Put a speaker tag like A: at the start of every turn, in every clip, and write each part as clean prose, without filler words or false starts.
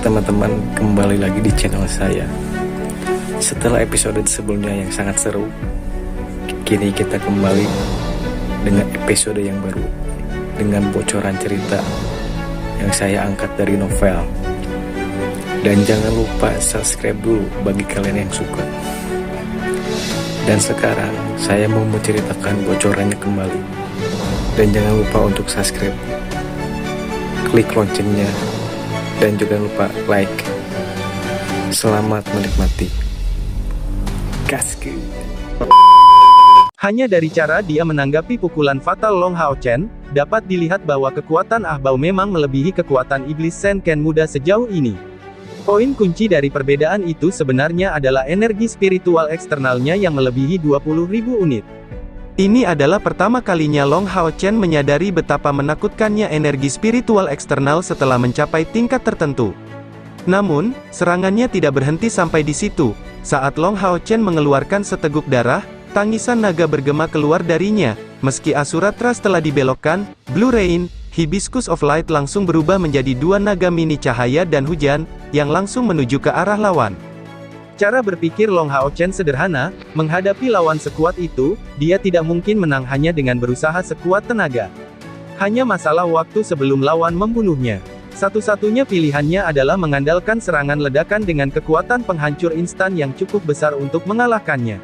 A: teman-teman, kembali lagi di channel saya. Setelah episode sebelumnya yang sangat seru, kini kita kembali dengan episode yang baru, dengan bocoran cerita yang saya angkat dari novel. Dan jangan lupa subscribe dulu bagi kalian yang suka. Dan sekarang saya mau menceritakan bocorannya kembali. Dan jangan lupa untuk subscribe, klik loncengnya, dan jangan lupa like. Selamat menikmati. Gasku.
B: Hanya dari cara dia menanggapi pukulan fatal Long Hao Chen, dapat dilihat bahwa kekuatan Ahbao memang melebihi kekuatan iblis Shen Ken muda sejauh ini. Poin kunci dari perbedaan itu sebenarnya adalah energi spiritual eksternalnya yang melebihi 20.000 unit. Ini adalah pertama kalinya Long Hao Chen menyadari betapa menakutkannya energi spiritual eksternal setelah mencapai tingkat tertentu. Namun, serangannya tidak berhenti sampai di situ. Saat Long Hao Chen mengeluarkan seteguk darah, tangisan naga bergema keluar darinya. Meski Asura Trust telah dibelokkan, Blue Rain, Hibiscus of Light langsung berubah menjadi dua naga mini cahaya dan hujan, yang langsung menuju ke arah lawan. Cara berpikir Long Hao Chen sederhana, menghadapi lawan sekuat itu, dia tidak mungkin menang hanya dengan berusaha sekuat tenaga. Hanya masalah waktu sebelum lawan membunuhnya. Satu-satunya pilihannya adalah mengandalkan serangan ledakan dengan kekuatan penghancur instan yang cukup besar untuk mengalahkannya.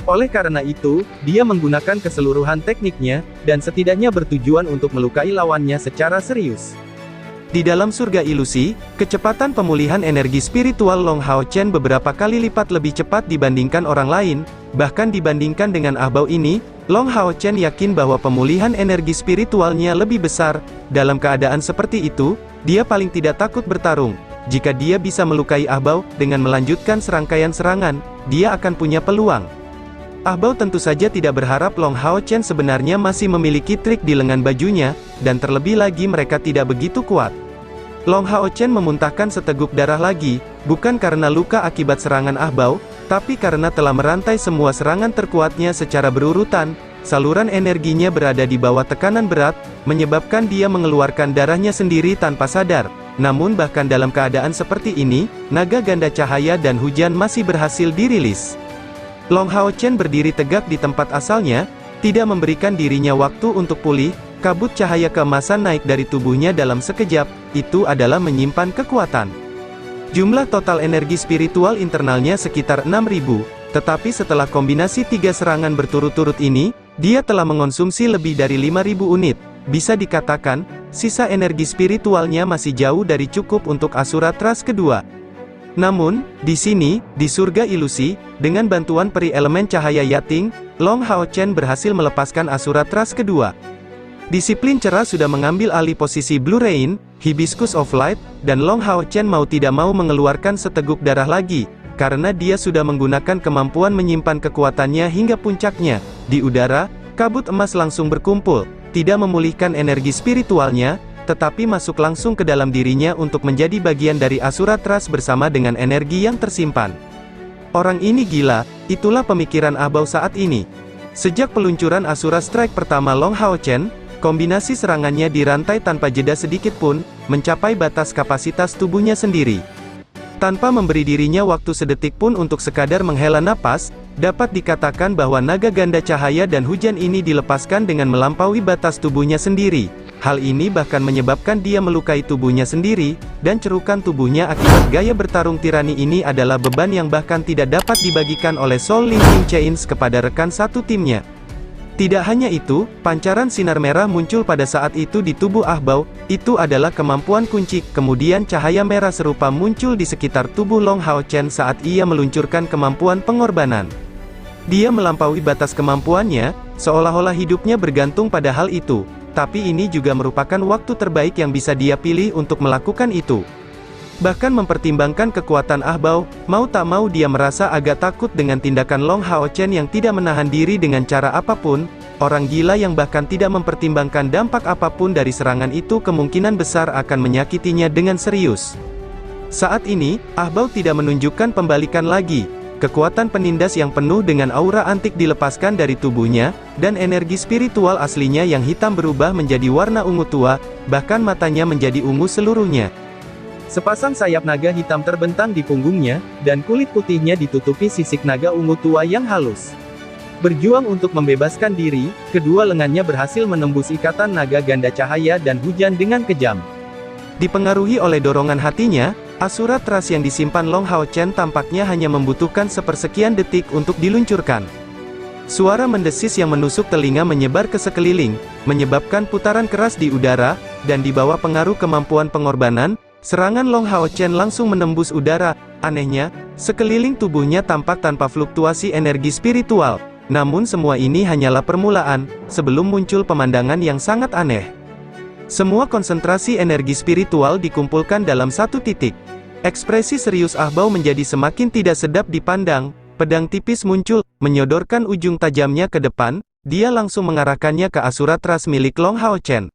B: Oleh karena itu, dia menggunakan keseluruhan tekniknya, dan setidaknya bertujuan untuk melukai lawannya secara serius. Di dalam surga ilusi, kecepatan pemulihan energi spiritual Long Hao Chen beberapa kali lipat lebih cepat dibandingkan orang lain, bahkan dibandingkan dengan Ahbao ini, Long Hao Chen yakin bahwa pemulihan energi spiritualnya lebih besar. Dalam keadaan seperti itu, dia paling tidak takut bertarung. Jika dia bisa melukai Ahbao, dengan melanjutkan serangkaian serangan, dia akan punya peluang. Ahbao tentu saja tidak berharap Long Hao Chen sebenarnya masih memiliki trik di lengan bajunya, dan terlebih lagi mereka tidak begitu kuat. Long Hao Chen memuntahkan seteguk darah lagi, bukan karena luka akibat serangan Ahbao, tapi karena telah merantai semua serangan terkuatnya secara berurutan. Saluran energinya berada di bawah tekanan berat, menyebabkan dia mengeluarkan darahnya sendiri tanpa sadar. Namun bahkan dalam keadaan seperti ini, naga ganda cahaya dan hujan masih berhasil dirilis. Long Hao Chen berdiri tegak di tempat asalnya, tidak memberikan dirinya waktu untuk pulih. Kabut cahaya keemasan naik dari tubuhnya dalam sekejap, itu adalah menyimpan kekuatan. Jumlah total energi spiritual internalnya sekitar 6.000, tetapi setelah kombinasi 3 serangan berturut-turut ini, dia telah mengonsumsi lebih dari 5.000 unit. Bisa dikatakan, sisa energi spiritualnya masih jauh dari cukup untuk Asura Trust kedua. Namun, di sini, di surga ilusi, dengan bantuan peri elemen cahaya Yating, Long Hao Chen berhasil melepaskan Asura Trust kedua. Disiplin cerah sudah mengambil alih posisi Blue Rain, Hibiscus of Light, dan Long Hao Chen mau tidak mau mengeluarkan seteguk darah lagi, karena dia sudah menggunakan kemampuan menyimpan kekuatannya hingga puncaknya. Di udara, kabut emas langsung berkumpul, tidak memulihkan energi spiritualnya, tetapi masuk langsung ke dalam dirinya untuk menjadi bagian dari Asura Trust bersama dengan energi yang tersimpan. Orang ini gila, itulah pemikiran Ahbao saat ini. Sejak peluncuran Asura Strike pertama Long Hao Chen, kombinasi serangannya dirantai tanpa jeda sedikit pun, mencapai batas kapasitas tubuhnya sendiri. Tanpa memberi dirinya waktu sedetik pun untuk sekadar menghela napas, dapat dikatakan bahwa naga ganda cahaya dan hujan ini dilepaskan dengan melampaui batas tubuhnya sendiri. Hal ini bahkan menyebabkan dia melukai tubuhnya sendiri, dan cerukan tubuhnya akibat gaya bertarung tirani ini adalah beban yang bahkan tidak dapat dibagikan oleh Soul Linking Chains kepada rekan satu timnya. Tidak hanya itu, pancaran sinar merah muncul pada saat itu di tubuh Ahbao, itu adalah kemampuan kunci. Kemudian cahaya merah serupa muncul di sekitar tubuh Long Hao Chen saat ia meluncurkan kemampuan pengorbanan. Dia melampaui batas kemampuannya, seolah-olah hidupnya bergantung pada hal itu. Tapi ini juga merupakan waktu terbaik yang bisa dia pilih untuk melakukan itu. Bahkan mempertimbangkan kekuatan Ahbao, mau tak mau dia merasa agak takut dengan tindakan Long Hao Chen yang tidak menahan diri dengan cara apapun. Orang gila yang bahkan tidak mempertimbangkan dampak apapun dari serangan itu kemungkinan besar akan menyakitinya dengan serius. Saat ini, Ahbao tidak menunjukkan pembalikan lagi. Kekuatan penindas yang penuh dengan aura antik dilepaskan dari tubuhnya, dan energi spiritual aslinya yang hitam berubah menjadi warna ungu tua, bahkan matanya menjadi ungu seluruhnya. Sepasang sayap naga hitam terbentang di punggungnya, dan kulit putihnya ditutupi sisik naga ungu tua yang halus. Berjuang untuk membebaskan diri, kedua lengannya berhasil menembus ikatan naga ganda cahaya dan hujan dengan kejam. Dipengaruhi oleh dorongan hatinya, Asura Trust yang disimpan Long Hao Chen tampaknya hanya membutuhkan sepersekian detik untuk diluncurkan. Suara mendesis yang menusuk telinga menyebar ke sekeliling, menyebabkan putaran keras di udara, dan di bawah pengaruh kemampuan pengorbanan, serangan Long Hao Chen langsung menembus udara. Anehnya, sekeliling tubuhnya tampak tanpa fluktuasi energi spiritual. Namun semua ini hanyalah permulaan, sebelum muncul pemandangan yang sangat aneh. Semua konsentrasi energi spiritual dikumpulkan dalam satu titik. Ekspresi serius Ah Bao menjadi semakin tidak sedap dipandang, pedang tipis muncul, menyodorkan ujung tajamnya ke depan, dia langsung mengarahkannya ke Asura Trust milik Long Hao Chen.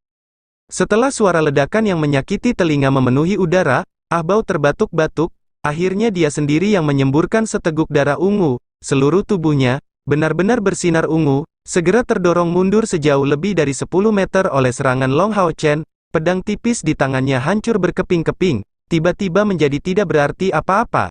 B: Setelah suara ledakan yang menyakiti telinga memenuhi udara, Ah Bao terbatuk-batuk, akhirnya dia sendiri yang menyemburkan seteguk darah ungu, seluruh tubuhnya benar-benar bersinar ungu, segera terdorong mundur sejauh lebih dari 10 meter oleh serangan Long Hao Chen, pedang tipis di tangannya hancur berkeping-keping, tiba-tiba menjadi tidak berarti apa-apa.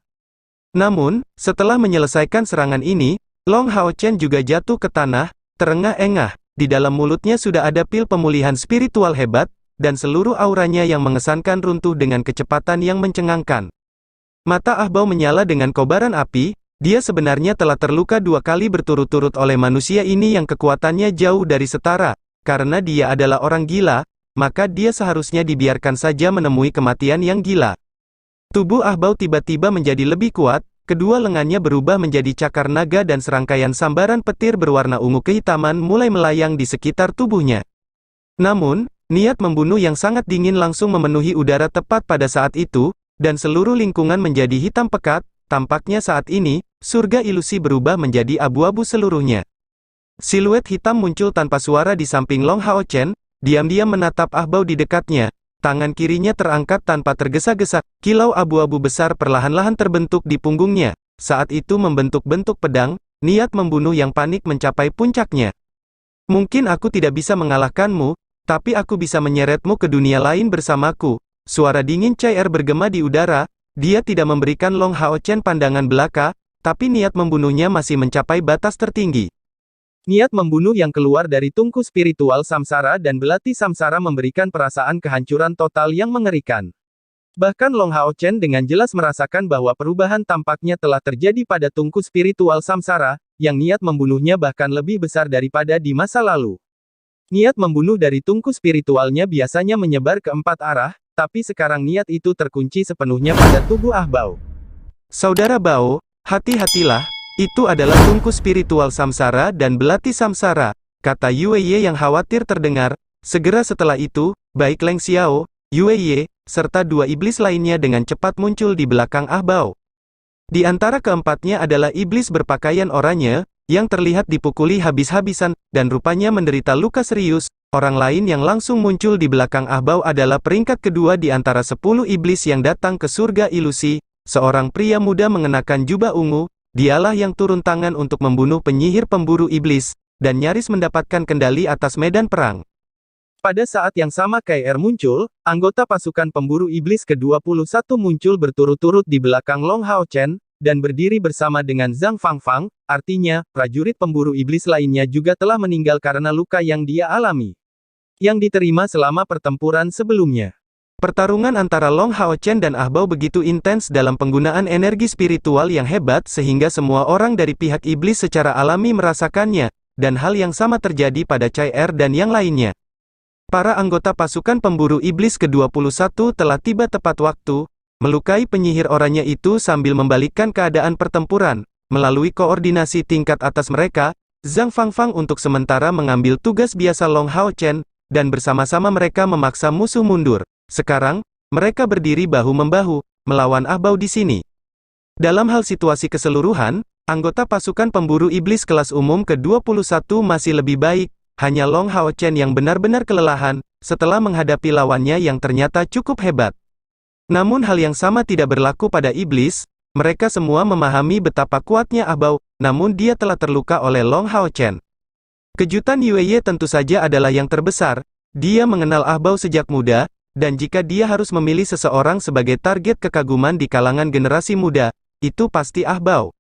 B: Namun, setelah menyelesaikan serangan ini, Long Hao Chen juga jatuh ke tanah, terengah-engah, di dalam mulutnya sudah ada pil pemulihan spiritual hebat, dan seluruh auranya yang mengesankan runtuh dengan kecepatan yang mencengangkan. Mata Ah Bao menyala dengan kobaran api. Dia sebenarnya telah terluka 2 kali berturut-turut oleh manusia ini yang kekuatannya jauh dari setara. Karena dia adalah orang gila, maka dia seharusnya dibiarkan saja menemui kematian yang gila. Tubuh Ah Bao tiba-tiba menjadi lebih kuat, kedua lengannya berubah menjadi cakar naga dan serangkaian sambaran petir berwarna ungu kehitaman mulai melayang di sekitar tubuhnya. Namun, niat membunuh yang sangat dingin langsung memenuhi udara tepat pada saat itu, dan seluruh lingkungan menjadi hitam pekat. Tampaknya saat ini, surga ilusi berubah menjadi abu-abu seluruhnya. Siluet hitam muncul tanpa suara di samping Long Hao Chen, diam-diam menatap Ah Bao di dekatnya. Tangan kirinya terangkat tanpa tergesa-gesa, kilau abu-abu besar perlahan-lahan terbentuk di punggungnya. Saat itu membentuk-bentuk pedang, niat membunuh yang panik mencapai puncaknya. Mungkin aku tidak bisa mengalahkanmu, tapi aku bisa menyeretmu ke dunia lain bersamaku. Suara dingin cair bergema di udara. Dia tidak memberikan Long Hao Chen pandangan belaka, tapi niat membunuhnya masih mencapai batas tertinggi. Niat membunuh yang keluar dari tungku spiritual samsara dan belati samsara memberikan perasaan kehancuran total yang mengerikan. Bahkan Long Hao Chen dengan jelas merasakan bahwa perubahan tampaknya telah terjadi pada tungku spiritual samsara, yang niat membunuhnya bahkan lebih besar daripada di masa lalu. Niat membunuh dari tungku spiritualnya biasanya menyebar ke 4 arah, tapi sekarang niat itu terkunci sepenuhnya pada tubuh Ah Bao. Saudara Bao, hati-hatilah, itu adalah tungku spiritual samsara dan belati samsara, kata Yue Ye yang khawatir terdengar. Segera setelah itu, baik Leng Xiao, Yue Ye, serta 2 iblis lainnya dengan cepat muncul di belakang Ah Bao. Di antara keempatnya adalah iblis berpakaian oranye, yang terlihat dipukuli habis-habisan, dan rupanya menderita luka serius. Orang lain yang langsung muncul di belakang Ah Bao adalah peringkat kedua di antara 10 iblis yang datang ke surga ilusi, seorang pria muda mengenakan jubah ungu, dialah yang turun tangan untuk membunuh penyihir pemburu iblis, dan nyaris mendapatkan kendali atas medan perang. Pada saat yang sama KR muncul, anggota pasukan pemburu iblis ke-21 muncul berturut-turut di belakang Long Hao Chen, dan berdiri bersama dengan Zhang Fangfang, artinya, prajurit pemburu iblis lainnya juga telah meninggal karena luka yang dia alami. Yang diterima selama pertempuran sebelumnya. Pertarungan antara Long Hao Chen dan Ah Bao begitu intens dalam penggunaan energi spiritual yang hebat sehingga semua orang dari pihak iblis secara alami merasakannya, dan hal yang sama terjadi pada Cai Er dan yang lainnya. Para anggota pasukan pemburu iblis ke-21 telah tiba tepat waktu, melukai penyihir oranye itu sambil membalikkan keadaan pertempuran. Melalui koordinasi tingkat atas mereka, Zhang Fangfang untuk sementara mengambil tugas biasa Long Hao Chen, dan bersama-sama mereka memaksa musuh mundur. Sekarang, mereka berdiri bahu-membahu, melawan Ah Bao di sini. Dalam hal situasi keseluruhan, anggota pasukan pemburu iblis kelas umum ke-21 masih lebih baik, hanya Long Hao Chen yang benar-benar kelelahan, setelah menghadapi lawannya yang ternyata cukup hebat. Namun hal yang sama tidak berlaku pada iblis, mereka semua memahami betapa kuatnya Ah Bao, namun dia telah terluka oleh Long Hao Chen. Kejutan Yue Ye tentu saja adalah yang terbesar, dia mengenal Ah Bao sejak muda, dan jika dia harus memilih seseorang sebagai target kekaguman di kalangan generasi muda, itu pasti Ah Bao.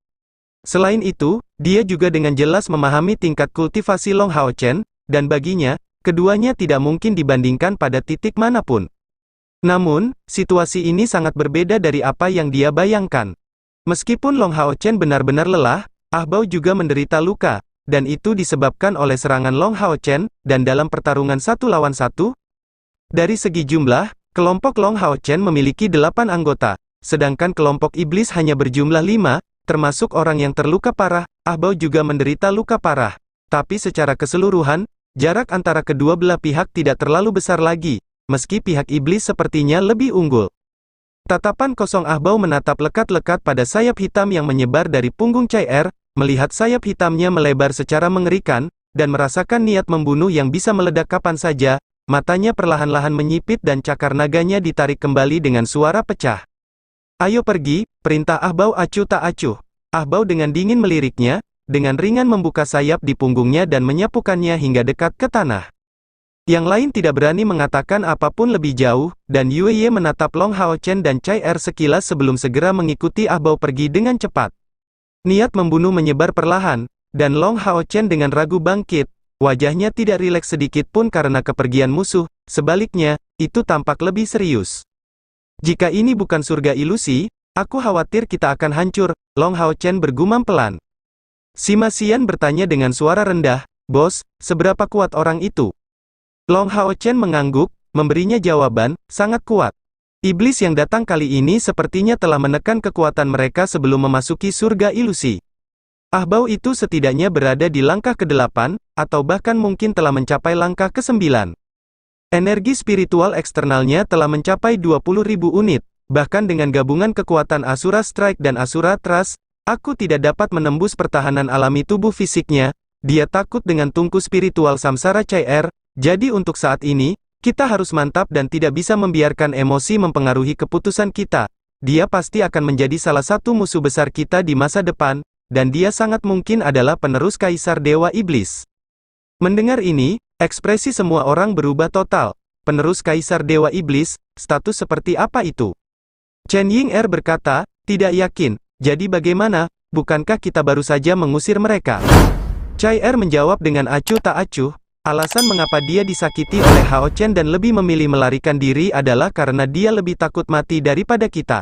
B: Selain itu, dia juga dengan jelas memahami tingkat kultivasi Long Hao Chen, dan baginya, keduanya tidak mungkin dibandingkan pada titik manapun. Namun, situasi ini sangat berbeda dari apa yang dia bayangkan. Meskipun Long Hao Chen benar-benar lelah, Ah Bao juga menderita luka, dan itu disebabkan oleh serangan Long Hao Chen, dan dalam pertarungan 1 lawan 1, dari segi jumlah, kelompok Long Hao Chen memiliki 8 anggota, sedangkan kelompok iblis hanya berjumlah 5, termasuk orang yang terluka parah. Ah Bao juga menderita luka parah. Tapi secara keseluruhan, jarak antara kedua belah pihak tidak terlalu besar lagi, meski pihak iblis sepertinya lebih unggul. Tatapan kosong Ah Bao menatap lekat-lekat pada sayap hitam yang menyebar dari punggung Chai Er, melihat sayap hitamnya melebar secara mengerikan, dan merasakan niat membunuh yang bisa meledak kapan saja, matanya perlahan-lahan menyipit dan cakar naganya ditarik kembali dengan suara pecah. Ayo pergi, perintah Ah Bao acuh tak acuh. Ah Bao dengan dingin meliriknya, dengan ringan membuka sayap di punggungnya dan menyapukannya hingga dekat ke tanah. Yang lain tidak berani mengatakan apapun lebih jauh, dan Yue Ye menatap Long Hao Chen dan Chai Er sekilas sebelum segera mengikuti Ah Bao pergi dengan cepat. Niat membunuh menyebar perlahan, dan Long Hao Chen dengan ragu bangkit, wajahnya tidak rileks sedikit pun karena kepergian musuh, sebaliknya, itu tampak lebih serius. Jika ini bukan surga ilusi, aku khawatir kita akan hancur, Long Hao Chen bergumam pelan. Sima Xian bertanya dengan suara rendah, "Bos, seberapa kuat orang itu?" Long Hao Chen mengangguk, memberinya jawaban, "Sangat kuat. Iblis yang datang kali ini sepertinya telah menekan kekuatan mereka sebelum memasuki surga ilusi. Ah Bao itu setidaknya berada di langkah ke-8, atau bahkan mungkin telah mencapai langkah ke-9. Energi spiritual eksternalnya telah mencapai 20.000 unit, bahkan dengan gabungan kekuatan Asura Strike dan Asura Trust, aku tidak dapat menembus pertahanan alami tubuh fisiknya." Dia takut dengan tungku spiritual samsara Chai Er, jadi untuk saat ini, kita harus mantap dan tidak bisa membiarkan emosi mempengaruhi keputusan kita. Dia pasti akan menjadi salah satu musuh besar kita di masa depan, dan dia sangat mungkin adalah penerus Kaisar Dewa Iblis. Mendengar ini, ekspresi semua orang berubah total. Penerus Kaisar Dewa Iblis, status seperti apa itu? Chen Ying-er berkata, "Tidak yakin. Jadi bagaimana, bukankah kita baru saja mengusir mereka?" Chai Er menjawab dengan acuh tak acuh, alasan mengapa dia disakiti oleh Hao Chen dan lebih memilih melarikan diri adalah karena dia lebih takut mati daripada kita.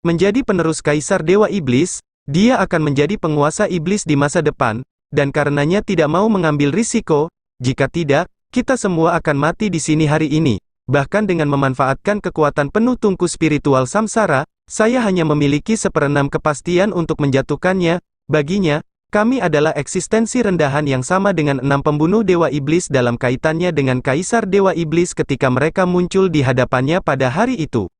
B: Menjadi penerus Kaisar Dewa Iblis, dia akan menjadi penguasa iblis di masa depan, dan karenanya tidak mau mengambil risiko. Jika tidak, kita semua akan mati di sini hari ini. Bahkan dengan memanfaatkan kekuatan penuh tungku spiritual samsara, saya hanya memiliki 1/6 kepastian untuk menjatuhkannya. Baginya, kami adalah eksistensi rendahan yang sama dengan 6 pembunuh Dewa Iblis dalam kaitannya dengan Kaisar Dewa Iblis ketika mereka muncul di hadapannya pada hari itu.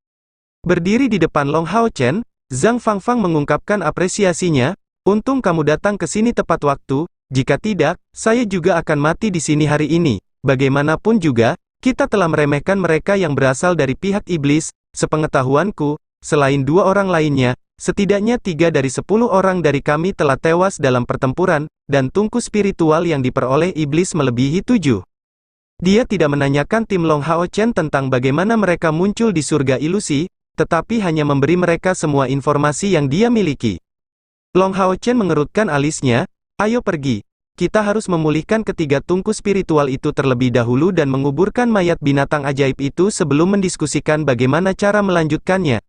B: Berdiri di depan Long Hao Chen, Zhang Fangfang mengungkapkan apresiasinya, "Untung kamu datang ke sini tepat waktu, jika tidak, saya juga akan mati di sini hari ini." Bagaimanapun juga, kita telah meremehkan mereka yang berasal dari pihak iblis. Sepengetahuanku, selain 2 orang lainnya, setidaknya 3 dari 10 orang dari kami telah tewas dalam pertempuran, dan tungku spiritual yang diperoleh iblis melebihi 7. Dia tidak menanyakan tim Long Hao Chen tentang bagaimana mereka muncul di surga ilusi, tetapi hanya memberi mereka semua informasi yang dia miliki. Long Hao Chen mengerutkan alisnya, "Ayo pergi. Kita harus memulihkan ketiga tungku spiritual itu terlebih dahulu dan menguburkan mayat binatang ajaib itu sebelum mendiskusikan bagaimana cara melanjutkannya."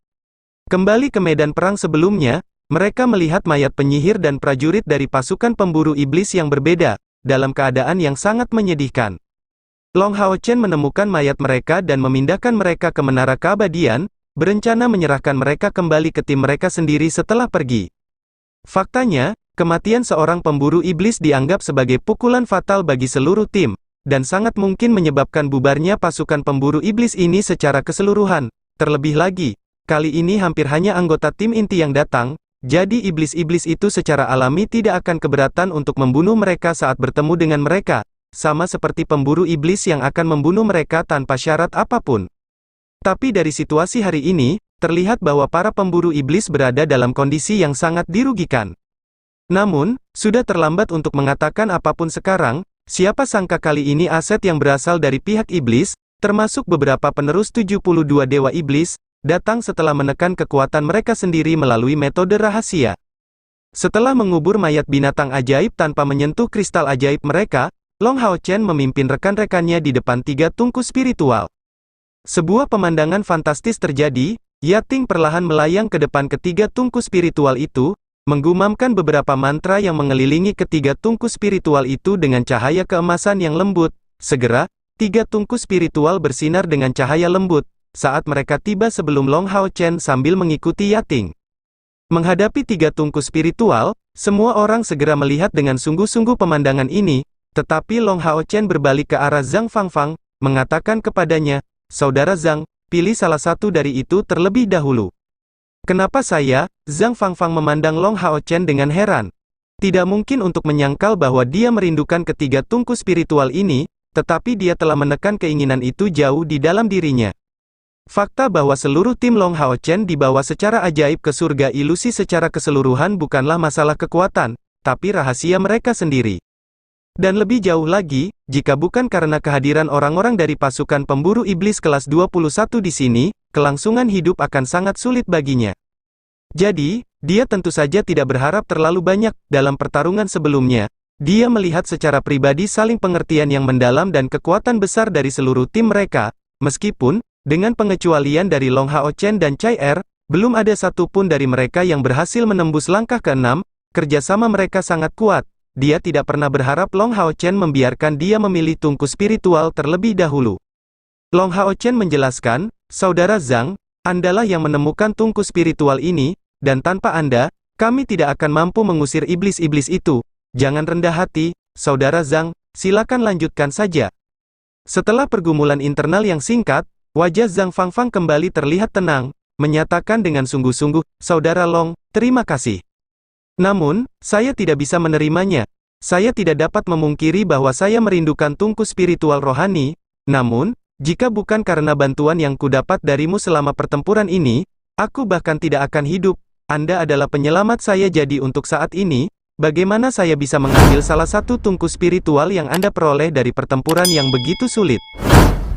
B: Kembali ke medan perang sebelumnya, mereka melihat mayat penyihir dan prajurit dari pasukan pemburu iblis yang berbeda, dalam keadaan yang sangat menyedihkan. Long Hao Chen menemukan mayat mereka dan memindahkan mereka ke menara keabadian, berencana menyerahkan mereka kembali ke tim mereka sendiri setelah pergi. Faktanya, kematian seorang pemburu iblis dianggap sebagai pukulan fatal bagi seluruh tim, dan sangat mungkin menyebabkan bubarnya pasukan pemburu iblis ini secara keseluruhan. Terlebih lagi, kali ini hampir hanya anggota tim inti yang datang, jadi iblis-iblis itu secara alami tidak akan keberatan untuk membunuh mereka saat bertemu dengan mereka, sama seperti pemburu iblis yang akan membunuh mereka tanpa syarat apapun. Tapi dari situasi hari ini, terlihat bahwa para pemburu iblis berada dalam kondisi yang sangat dirugikan. Namun, sudah terlambat untuk mengatakan apapun sekarang. Siapa sangka kali ini aset yang berasal dari pihak iblis, termasuk beberapa penerus 72 Dewa Iblis, datang setelah menekan kekuatan mereka sendiri melalui metode rahasia. Setelah mengubur mayat binatang ajaib tanpa menyentuh kristal ajaib mereka, Long Hao Chen memimpin rekan-rekannya di depan 3 tungku spiritual. Sebuah pemandangan fantastis terjadi. Yating perlahan melayang ke depan ketiga tungku spiritual itu, menggumamkan beberapa mantra yang mengelilingi ketiga tungku spiritual itu dengan cahaya keemasan yang lembut. Segera, 3 tungku spiritual bersinar dengan cahaya lembut, saat mereka tiba sebelum Long Hao Chen sambil mengikuti Yating. Menghadapi 3 tungku spiritual, semua orang segera melihat dengan sungguh-sungguh pemandangan ini, tetapi Long Hao Chen berbalik ke arah Zhang Fangfang, mengatakan kepadanya, "Saudara Zhang, pilih salah satu dari itu terlebih dahulu." "Kenapa saya?" Zhang Fangfang memandang Long Hao Chen dengan heran. Tidak mungkin untuk menyangkal bahwa dia merindukan ketiga tungku spiritual ini, tetapi dia telah menekan keinginan itu jauh di dalam dirinya. Fakta bahwa seluruh tim Long Hao Chen dibawa secara ajaib ke surga ilusi secara keseluruhan bukanlah masalah kekuatan, tapi rahasia mereka sendiri. Dan lebih jauh lagi, jika bukan karena kehadiran orang-orang dari pasukan pemburu iblis kelas 21 di sini, kelangsungan hidup akan sangat sulit baginya. Jadi, dia tentu saja tidak berharap terlalu banyak. Dalam pertarungan sebelumnya, dia melihat secara pribadi saling pengertian yang mendalam dan kekuatan besar dari seluruh tim mereka, meskipun, dengan pengecualian dari Long Hao Chen dan Chai Er, belum ada satupun dari mereka yang berhasil menembus langkah ke-6, kerjasama mereka sangat kuat. Dia tidak pernah berharap Long Hao Chen membiarkan dia memilih tungku spiritual terlebih dahulu. Long Hao Chen menjelaskan, "Saudara Zhang, Andalah yang menemukan tungku spiritual ini, dan tanpa Anda, kami tidak akan mampu mengusir iblis-iblis itu. Jangan rendah hati, Saudara Zhang, silakan lanjutkan saja." Setelah pergumulan internal yang singkat, wajah Zhang Fangfang kembali terlihat tenang, menyatakan dengan sungguh-sungguh, "Saudara Long, terima kasih. Namun, saya tidak bisa menerimanya. Saya tidak dapat memungkiri bahwa saya merindukan tungku spiritual rohani, namun, jika bukan karena bantuan yang kudapat darimu selama pertempuran ini, aku bahkan tidak akan hidup. Anda adalah penyelamat saya, jadi untuk saat ini, bagaimana saya bisa mengambil salah satu tungku spiritual yang Anda peroleh dari pertempuran yang begitu sulit?"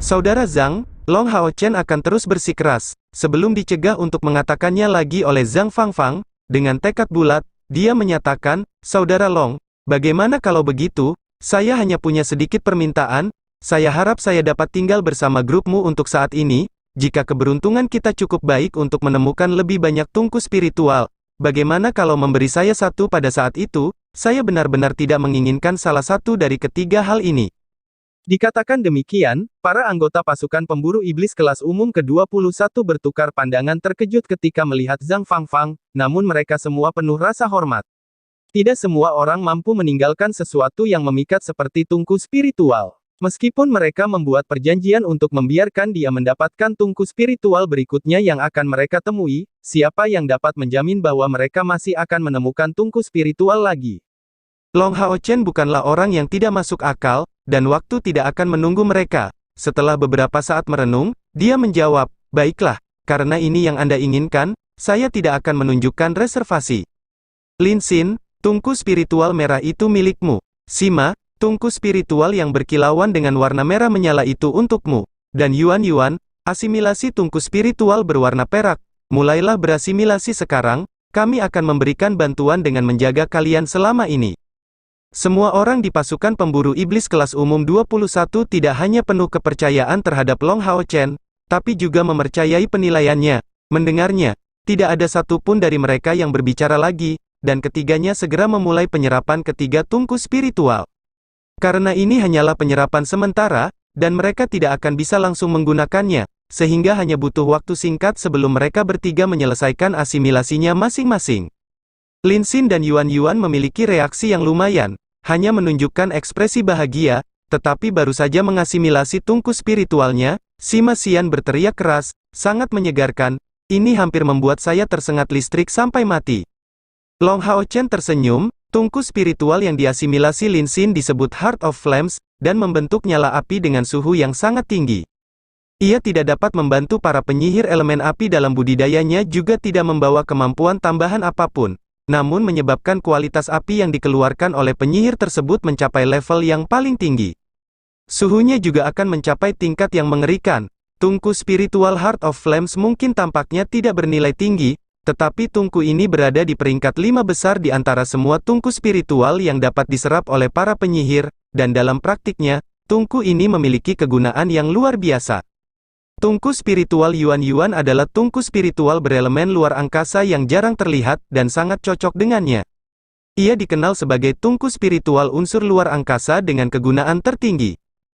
B: Saudara Zhang, Long Hao Chen akan terus bersikeras, sebelum dicegah untuk mengatakannya lagi oleh Zhang Fangfang, dengan tekad bulat, dia menyatakan, "Saudara Long, bagaimana kalau begitu, saya hanya punya sedikit permintaan, saya harap saya dapat tinggal bersama grupmu untuk saat ini, jika keberuntungan kita cukup baik untuk menemukan lebih banyak tungku spiritual, bagaimana kalau memberi saya satu pada saat itu, saya benar-benar tidak menginginkan salah satu dari ketiga hal ini." Dikatakan demikian, para anggota pasukan pemburu iblis kelas umum ke-21 bertukar pandangan terkejut ketika melihat Zhang Fangfang, namun mereka semua penuh rasa hormat. Tidak semua orang mampu meninggalkan sesuatu yang memikat seperti tungku spiritual. Meskipun mereka membuat perjanjian untuk membiarkan dia mendapatkan tungku spiritual berikutnya yang akan mereka temui, siapa yang dapat menjamin bahwa mereka masih akan menemukan tungku spiritual lagi? Long Hao Chen bukanlah orang yang tidak masuk akal, dan waktu tidak akan menunggu mereka. Setelah beberapa saat merenung, dia menjawab, "Baiklah, karena ini yang Anda inginkan, saya tidak akan menunjukkan reservasi. Lin Xin, tungku spiritual merah itu milikmu. Sima, tungku spiritual yang berkilauan dengan warna merah menyala itu untukmu. Dan Yuan Yuan, asimilasi tungku spiritual berwarna perak. Mulailah berasimilasi sekarang, kami akan memberikan bantuan dengan menjaga kalian selama ini." Semua orang di pasukan pemburu iblis kelas umum 21 tidak hanya penuh kepercayaan terhadap Long Hao Chen, tapi juga mempercayai penilaiannya. Mendengarnya, tidak ada satupun dari mereka yang berbicara lagi, dan ketiganya segera memulai penyerapan ketiga tungku spiritual. Karena ini hanyalah penyerapan sementara, dan mereka tidak akan bisa langsung menggunakannya, sehingga hanya butuh waktu singkat sebelum mereka bertiga menyelesaikan asimilasinya masing-masing. Lin Xin dan Yuan Yuan memiliki reaksi yang lumayan, hanya menunjukkan ekspresi bahagia, tetapi baru saja mengasimilasi tungku spiritualnya, Sima Xian berteriak keras, "Sangat menyegarkan, ini hampir membuat saya tersengat listrik sampai mati." Long Hao Chen tersenyum, tungku spiritual yang diasimilasi Lin Xin disebut Heart of Flames, dan membentuk nyala api dengan suhu yang sangat tinggi. Ia tidak dapat membantu para penyihir elemen api dalam budidayanya, juga tidak membawa kemampuan tambahan apapun, namun menyebabkan kualitas api yang dikeluarkan oleh penyihir tersebut mencapai level yang paling tinggi. Suhunya juga akan mencapai tingkat yang mengerikan. Tungku spiritual Heart of Flames mungkin tampaknya tidak bernilai tinggi, tetapi tungku ini berada di peringkat 5 besar di antara semua tungku spiritual yang dapat diserap oleh para penyihir, dan dalam praktiknya, tungku ini memiliki kegunaan yang luar biasa. Tungku spiritual Yuan Yuan adalah tungku spiritual berelemen luar angkasa yang jarang terlihat dan sangat cocok dengannya. Ia dikenal sebagai tungku spiritual unsur luar angkasa dengan kegunaan tertinggi.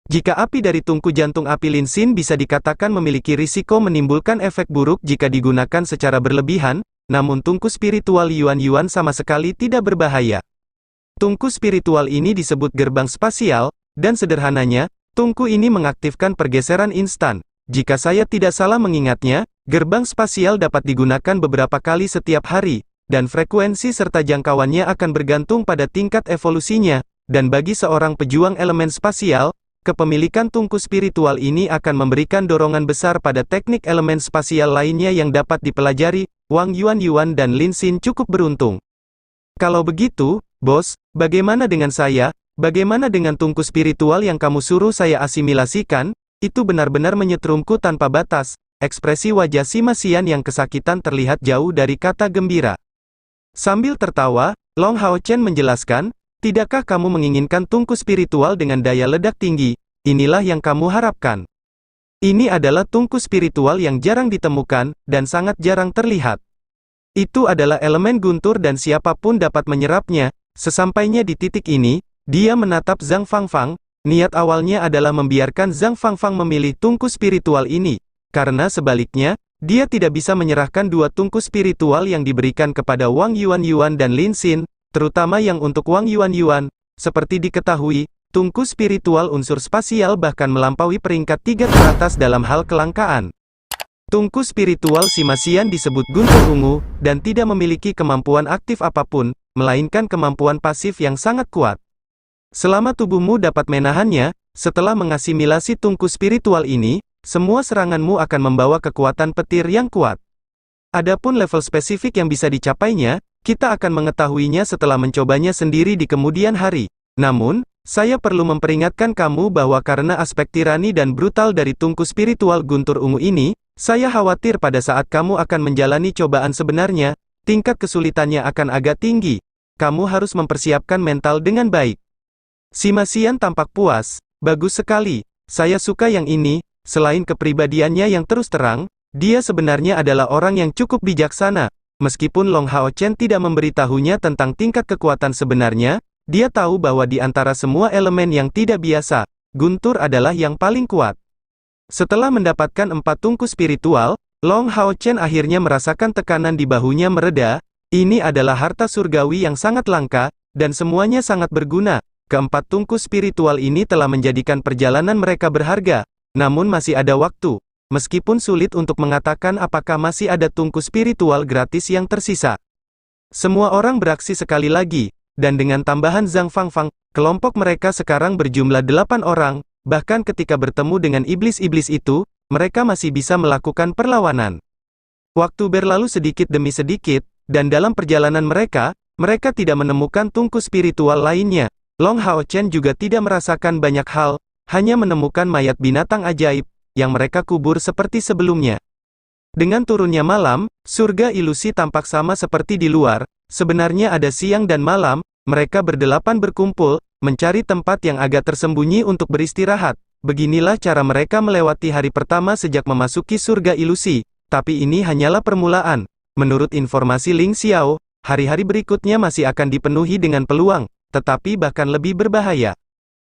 B: Jika api dari tungku jantung api Linsin bisa dikatakan memiliki risiko menimbulkan efek buruk jika digunakan secara berlebihan, namun tungku spiritual Yuan Yuan sama sekali tidak berbahaya. Tungku spiritual ini disebut gerbang spasial, dan sederhananya, tungku ini mengaktifkan pergeseran instan. Jika saya tidak salah mengingatnya, gerbang spasial dapat digunakan beberapa kali setiap hari, dan frekuensi serta jangkauannya akan bergantung pada tingkat evolusinya, dan bagi seorang pejuang elemen spasial, kepemilikan tungku spiritual ini akan memberikan dorongan besar pada teknik elemen spasial lainnya yang dapat dipelajari. Wang Yuan Yuan dan Lin Xin cukup beruntung. Kalau begitu, bos, bagaimana dengan saya? Bagaimana dengan tungku spiritual yang kamu suruh saya asimilasikan? Itu benar-benar menyetrumku tanpa batas. Ekspresi wajah si Masian yang kesakitan terlihat jauh dari kata gembira. Sambil tertawa, Long Hao Chen menjelaskan, tidakkah kamu menginginkan tungku spiritual dengan daya ledak tinggi? Inilah yang kamu harapkan. Ini adalah tungku spiritual yang jarang ditemukan, dan sangat jarang terlihat. Itu adalah elemen guntur dan siapapun dapat menyerapnya. Sesampainya di titik ini, dia menatap Zhang Fangfang. Niat awalnya adalah membiarkan Zhang Fangfang memilih tungku spiritual ini. Karena sebaliknya, dia tidak bisa menyerahkan dua tungku spiritual yang diberikan kepada Wang Yuan Yuan dan Lin Xin, terutama yang untuk Wang Yuan Yuan. Seperti diketahui, tungku spiritual unsur spasial bahkan melampaui peringkat 3 teratas dalam hal kelangkaan. Tungku spiritual si Masian disebut guntur ungu, dan tidak memiliki kemampuan aktif apapun, melainkan kemampuan pasif yang sangat kuat. Selama tubuhmu dapat menahannya, setelah mengasimilasi tungku spiritual ini, semua seranganmu akan membawa kekuatan petir yang kuat. Adapun level spesifik yang bisa dicapainya, kita akan mengetahuinya setelah mencobanya sendiri di kemudian hari. Namun, saya perlu memperingatkan kamu bahwa karena aspek tirani dan brutal dari tungku spiritual guntur ungu ini, saya khawatir pada saat kamu akan menjalani cobaan sebenarnya, tingkat kesulitannya akan agak tinggi. Kamu harus mempersiapkan mental dengan baik. Si Masian tampak puas. Bagus sekali. Saya suka yang ini. Selain kepribadiannya yang terus terang, dia sebenarnya adalah orang yang cukup bijaksana. Meskipun Long Hao Chen tidak memberitahunya tentang tingkat kekuatan sebenarnya, dia tahu bahwa di antara semua elemen yang tidak biasa, guntur adalah yang paling kuat. Setelah mendapatkan 4 tungku spiritual, Long Hao Chen akhirnya merasakan tekanan di bahunya mereda. Ini adalah harta surgawi yang sangat langka, dan semuanya sangat berguna. Keempat tungku spiritual ini telah menjadikan perjalanan mereka berharga, namun masih ada waktu. Meskipun sulit untuk mengatakan apakah masih ada tungku spiritual gratis yang tersisa. Semua orang beraksi sekali lagi, dan dengan tambahan Zhang Fangfang, kelompok mereka sekarang berjumlah 8 orang, bahkan ketika bertemu dengan iblis-iblis itu, mereka masih bisa melakukan perlawanan. Waktu berlalu sedikit demi sedikit, dan dalam perjalanan mereka tidak menemukan tungku spiritual lainnya. Long Hao Chen juga tidak merasakan banyak hal, hanya menemukan mayat binatang ajaib, yang mereka kubur seperti sebelumnya. Dengan turunnya malam, surga ilusi tampak sama seperti di luar. Sebenarnya ada siang dan malam, mereka berdelapan berkumpul, mencari tempat yang agak tersembunyi untuk beristirahat. Beginilah cara mereka melewati hari pertama sejak memasuki surga ilusi, tapi ini hanyalah permulaan. Menurut informasi Ling Xiao, hari-hari berikutnya masih akan dipenuhi dengan peluang, tetapi bahkan lebih berbahaya.